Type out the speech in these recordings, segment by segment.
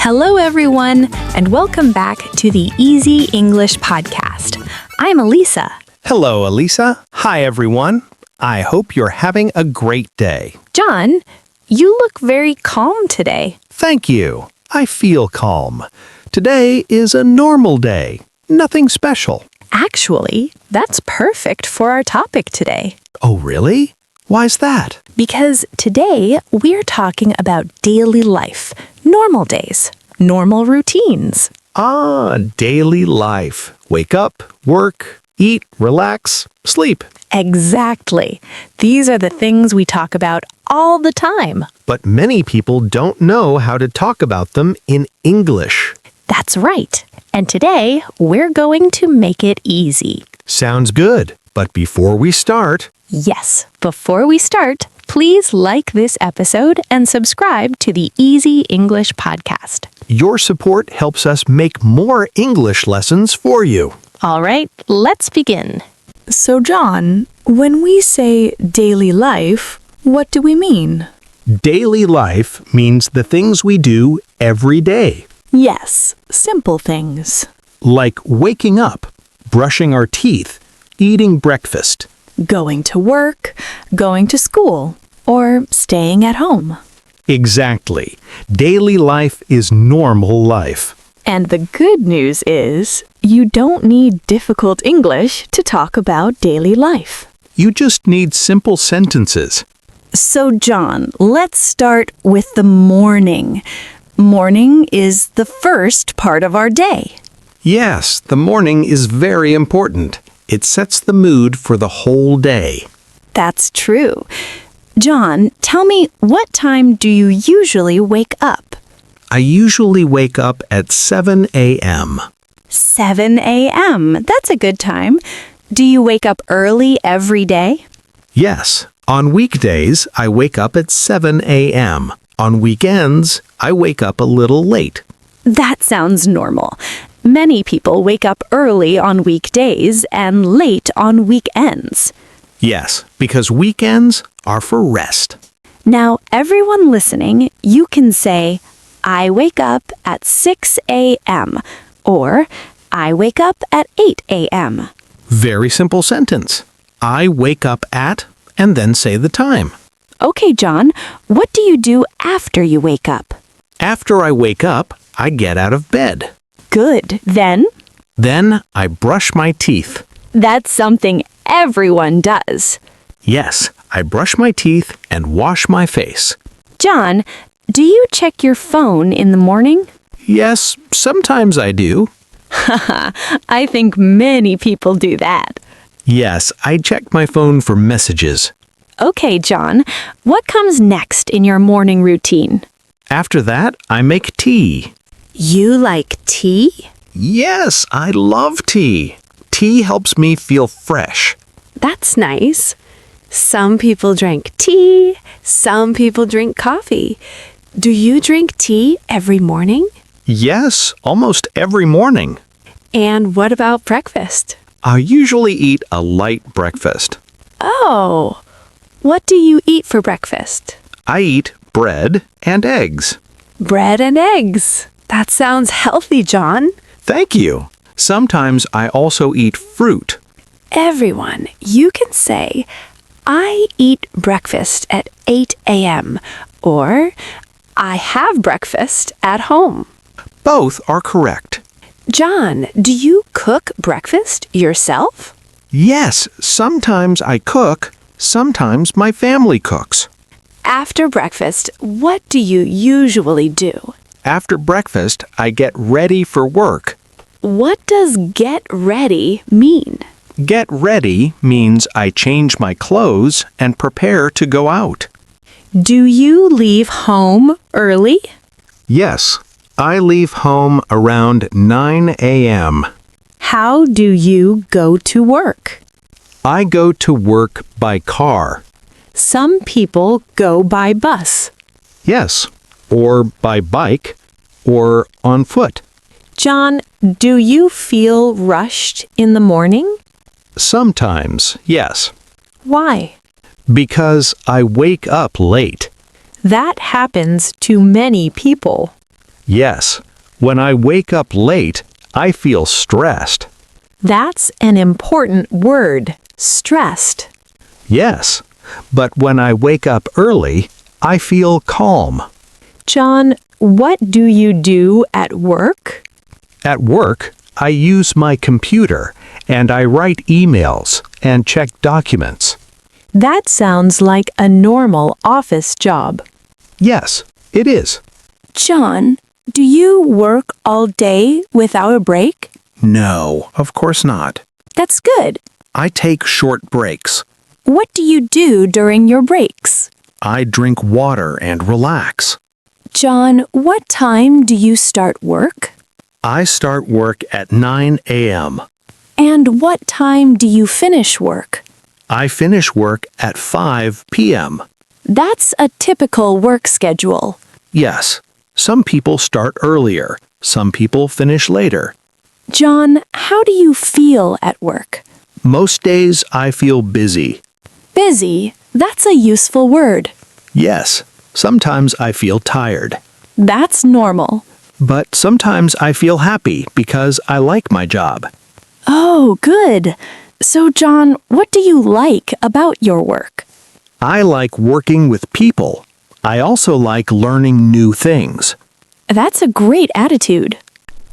Hello, everyone, and welcome back to the Easy English Podcast. I'm Elisa. Hello, Elisa. Hi, everyone. I hope you're having a great day. John, you look very calm today. Thank you. I feel calm. Today is a normal day. Nothing special. Actually, that's perfect for our topic today. Oh, really? Why's that? Because today we're talking about daily life, normal days, normal routines. Daily life. Wake up, work, eat, relax, sleep. Exactly. These are the things we talk about all the time. But many people don't know how to talk about them in English. That's right. And today we're going to make it easy. Sounds good. But before we start, Yes, before we start, please like this episode and subscribe to the Easy English Podcast. your support helps us make more English lessons for you. All right, let's begin. So, John, when we say daily life, what do we mean? Daily life means the things we do every day, Yes, simple things. like waking up, brushing our teeth, eating breakfast. Going to work, going to school, or staying at home. Exactly. Daily life is normal life. And the good news is, you don't need difficult English to talk about daily life. You just need simple sentences. So, John, let's start with the morning. Morning is the first part of our day. Yes, the morning is very important. It sets the mood for the whole day. That's true. John, tell me, what time do you usually wake up? I usually wake up at 7 a.m. 7 a.m. That's a good time. Do you wake up early every day? Yes, on weekdays, I wake up at 7 a.m. On weekends, I wake up a little late. That sounds normal. Many people wake up early on weekdays and late on weekends. Yes, because weekends are for rest. Now, everyone listening, you can say, I wake up at 6 a.m. or I wake up at 8 a.m. Very simple sentence. I wake up at, and then say the time. Okay, John, what do you do after you wake up? After I wake up, I get out of bed. Good. Then? Then I brush my teeth. That's something everyone does. Yes, I brush my teeth and wash my face. John, do you check your phone in the morning? Yes, sometimes I do. I think many people do that. Yes, I check my phone for messages. Okay, John, what comes next in your morning routine? After that, I make tea. You like tea? Yes, I love tea. Tea helps me feel fresh. That's nice. Some people drink tea, some people drink coffee. Do you drink tea every morning? Yes, almost every morning. And what about breakfast? I usually eat a light breakfast. Oh, what do you eat for breakfast? I eat bread and eggs. Bread and eggs. That sounds healthy, John. Thank you. Sometimes I also eat fruit. Everyone, you can say, I eat breakfast at 8 a.m. or I have breakfast at home. Both are correct. John, do you cook breakfast yourself? Yes, sometimes I cook, sometimes my family cooks. After breakfast, what do you usually do? After breakfast, I get ready for work. What does get ready mean? Get ready means I change my clothes and prepare to go out. Do you leave home early? Yes, I leave home around 9 a.m. How do you go to work? I go to work by car. Some people go by bus. Yes, or by bike, or on foot. John, do you feel rushed in the morning? Sometimes, yes, Why? because I wake up late. That happens to many people. Yes. When I wake up late, I feel stressed. That's an important word, stressed. Yes. But when I wake up early, I feel calm. John, what do you do at work? At work, I use my computer and I write emails and check documents. That sounds like a normal office job. Yes, it is. John, do you work all day without a break? No, of course not. That's good. I take short breaks. What do you do during your breaks? I drink water and relax. John, what time do you start work? I start work at 9 a.m. And what time do you finish work? I finish work at 5 p.m. That's a typical work schedule. Yes, some people start earlier, some people finish later. John, how do you feel at work? Most days I feel busy. Busy, that's a useful word. Yes, sometimes I feel tired. That's normal. But sometimes I feel happy because I like my job. Oh, good. So, John, what do you like about your work? I like working with people. I also like learning new things. That's a great attitude.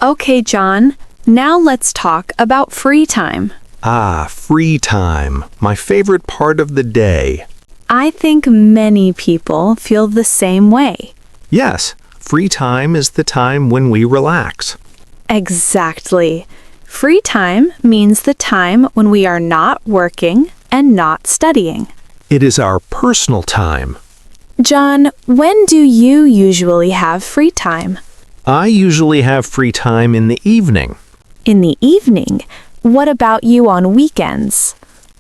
Okay, John, now let's talk about free time. Ah, free time, my favorite part of the day. I think many people feel the same way. Yes, free time is the time when we relax. Exactly. Free time means the time when we are not working and not studying. It is our personal time. John, when do you usually have free time? I usually have free time in the evening. In the evening. What about you on weekends?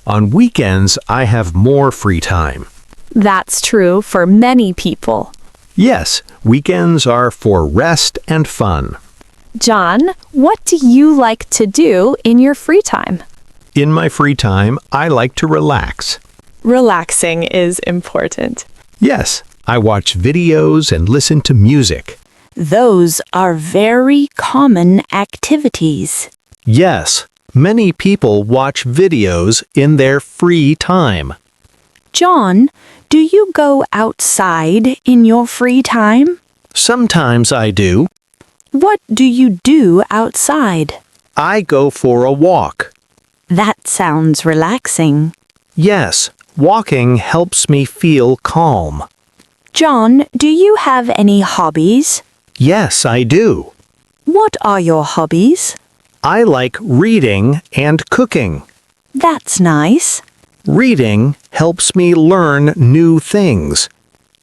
On weekends, I have more free time. That's true for many people. Yes, weekends are for rest and fun. John, what do you like to do in your free time? In my free time, I like to relax. Relaxing is important. Yes, I watch videos and listen to music. Those are very common activities. Yes, many people watch videos in their free time. John, do you go outside in your free time? Sometimes I do. What do you do outside? I go for a walk. That sounds relaxing. Yes, walking helps me feel calm. John, do you have any hobbies? Yes, I do. What are your hobbies? I like reading and cooking. That's nice. Reading helps me learn new things.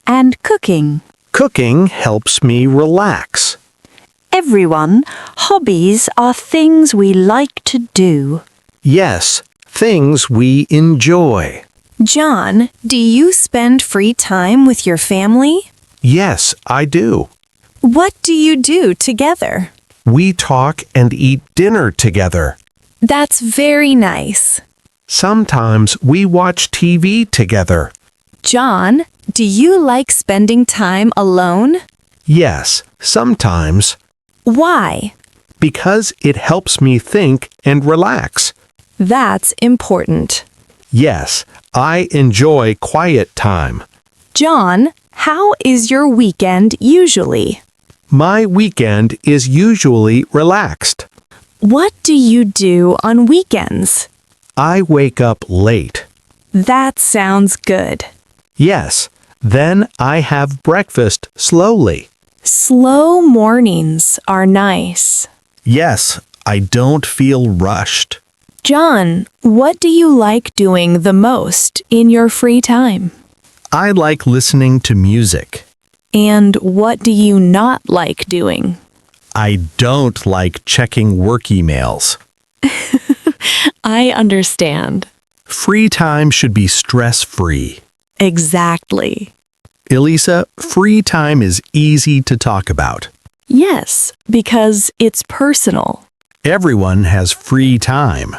And cooking. Cooking helps me relax. Everyone, hobbies are things we like to do. Yes, things we enjoy. John, do you spend free time with your family? Yes, I do. What do you do together? We talk and eat dinner together. That's very nice. Sometimes we watch TV together. John, do you like spending time alone? Yes, sometimes. Why? Because it helps me think and relax. That's important. Yes, I enjoy quiet time. John, how is your weekend usually? My weekend is usually relaxed. What do you do on weekends? I wake up late. That sounds good. Yes, then I have breakfast slowly. Slow mornings are nice. Yes, I don't feel rushed. John, what do you like doing the most in your free time? I like listening to music. And what do you not like doing? I don't like checking work emails. I understand. Free time should be stress-free. Exactly. Elisa, free time is easy to talk about. Yes, because it's personal. Everyone has free time.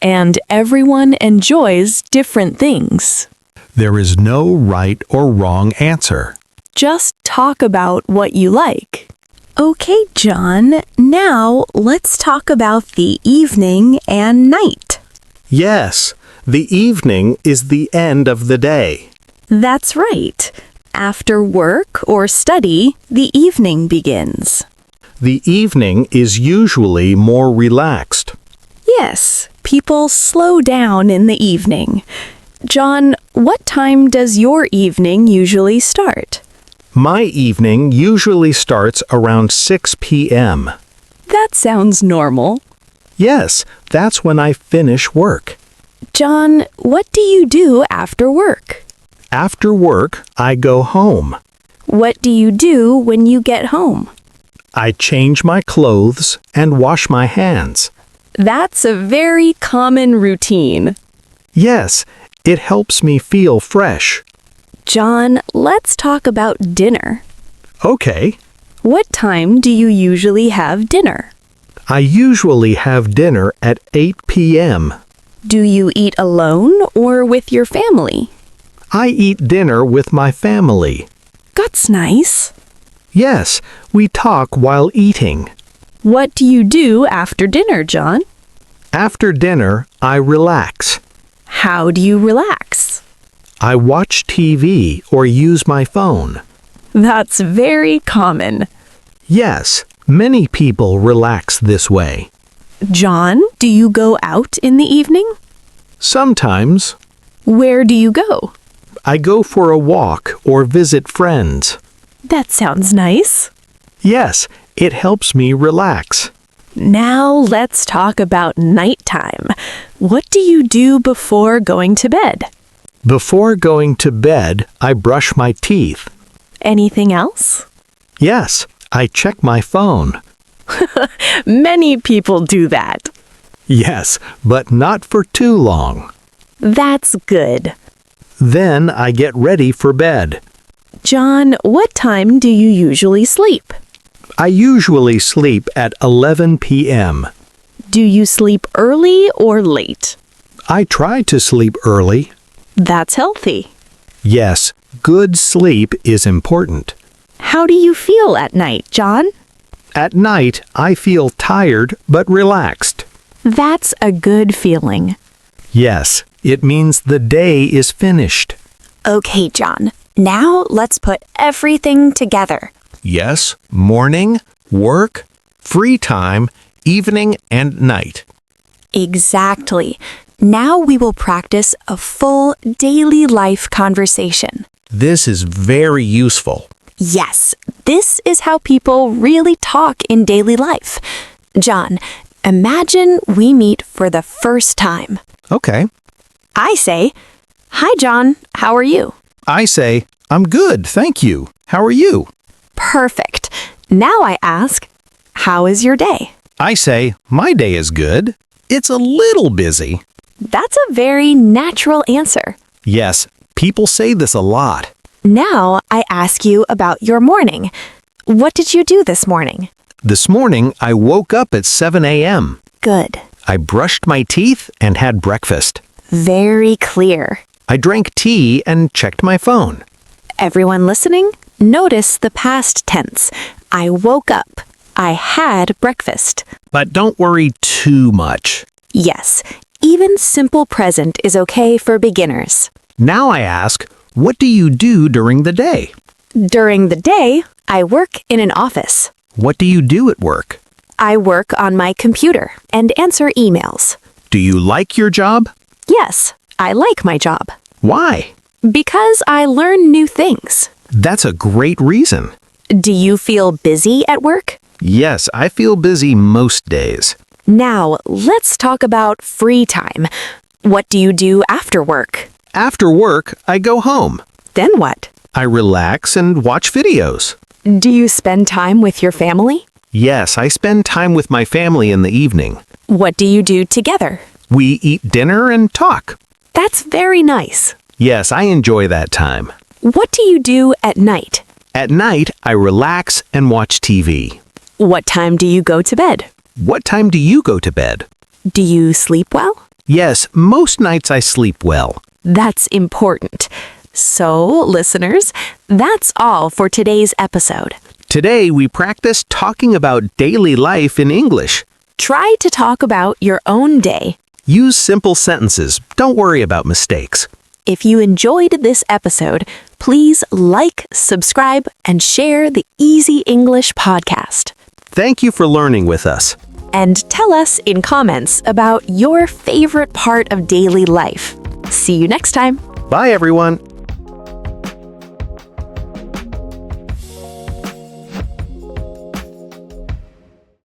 And everyone enjoys different things. There is no right or wrong answer. Just talk about what you like. Okay, John, now let's talk about the evening and night. Yes, the evening is the end of the day. That's right. After work or study, the evening begins. The evening is usually more relaxed. Yes, people slow down in the evening. John, what time does your evening usually start? My evening usually starts around 6 p.m. That sounds normal. Yes, that's when I finish work. John, what do you do after work? After work, I go home. What do you do when you get home? I change my clothes and wash my hands. That's a very common routine. Yes, it helps me feel fresh. John, let's talk about dinner. Okay, What time do you usually have dinner? I usually have dinner at 8 p.m. Do you eat alone or with your family? I eat dinner with my family. That's nice. Yes, we talk while eating. What do you do after dinner, John? After dinner, I relax. How do you relax? I watch TV or use my phone. That's very common. Yes, many people relax this way. John, do you go out in the evening? Sometimes, Where do you go? I go for a walk or visit friends. That sounds nice. Yes, it helps me relax. Now let's talk about nighttime. What do you do before going to bed? Before going to bed, I brush my teeth. Anything else? Yes, I check my phone. Many people do that. Yes, but not for too long. That's good. Then I get ready for bed. John, what time do you usually sleep? I usually sleep at 11 p.m. Do you sleep early or late? I try to sleep early. That's healthy. Yes, good sleep is important. How do you feel at night, John? At night, I feel tired but relaxed. That's a good feeling. Yes, it means the day is finished. Okay, John. Now let's put everything together. Yes, morning, work, free time, evening, and night. Exactly. Now we will practice a full daily life conversation. This is very useful. Yes, this is how people really talk in daily life. John, imagine we meet for the first time. Okay. I say, "Hi, John. How are you?" I say, I'm good, thank you. How are you? Perfect. Now I ask, "How is your day?" I say, my day is good. It's a little busy. That's a very natural answer. Yes, people say this a lot. Now I ask you about your morning. What did you do this morning? This morning, I woke up at 7 a.m. Good. I brushed my teeth and had breakfast. Very clear. I drank tea and checked my phone. Everyone listening, notice the past tense. I woke up. I had breakfast. But don't worry too much. Yes, even simple present is okay for beginners. Now I ask, what do you do during the day? During the day, I work in an office. What do you do at work? I work on my computer and answer emails. Do you like your job? Yes, I like my job. Why? Because I learn new things. That's a great reason. Do you feel busy at work? Yes, I feel busy most days. Now, let's talk about free time. What do you do after work? After work, I go home. Then what? I relax and watch videos. Do you spend time with your family? Yes, I spend time with my family in the evening. What do you do together? We eat dinner and talk. That's very nice. Yes, I enjoy that time. What do you do at night? At night, I relax and watch TV. What time do you go to bed? What time do you go to bed? Do you sleep well? Yes, most nights I sleep well. That's important. So, listeners, that's all for today's episode. Today, we practiced talking about daily life in English. Try to talk about your own day. Use simple sentences. Don't worry about mistakes. If you enjoyed this episode, please like, subscribe, and share the Easy English podcast. Thank you for learning with us. And tell us in comments about your favorite part of daily life. See you next time. Bye, everyone.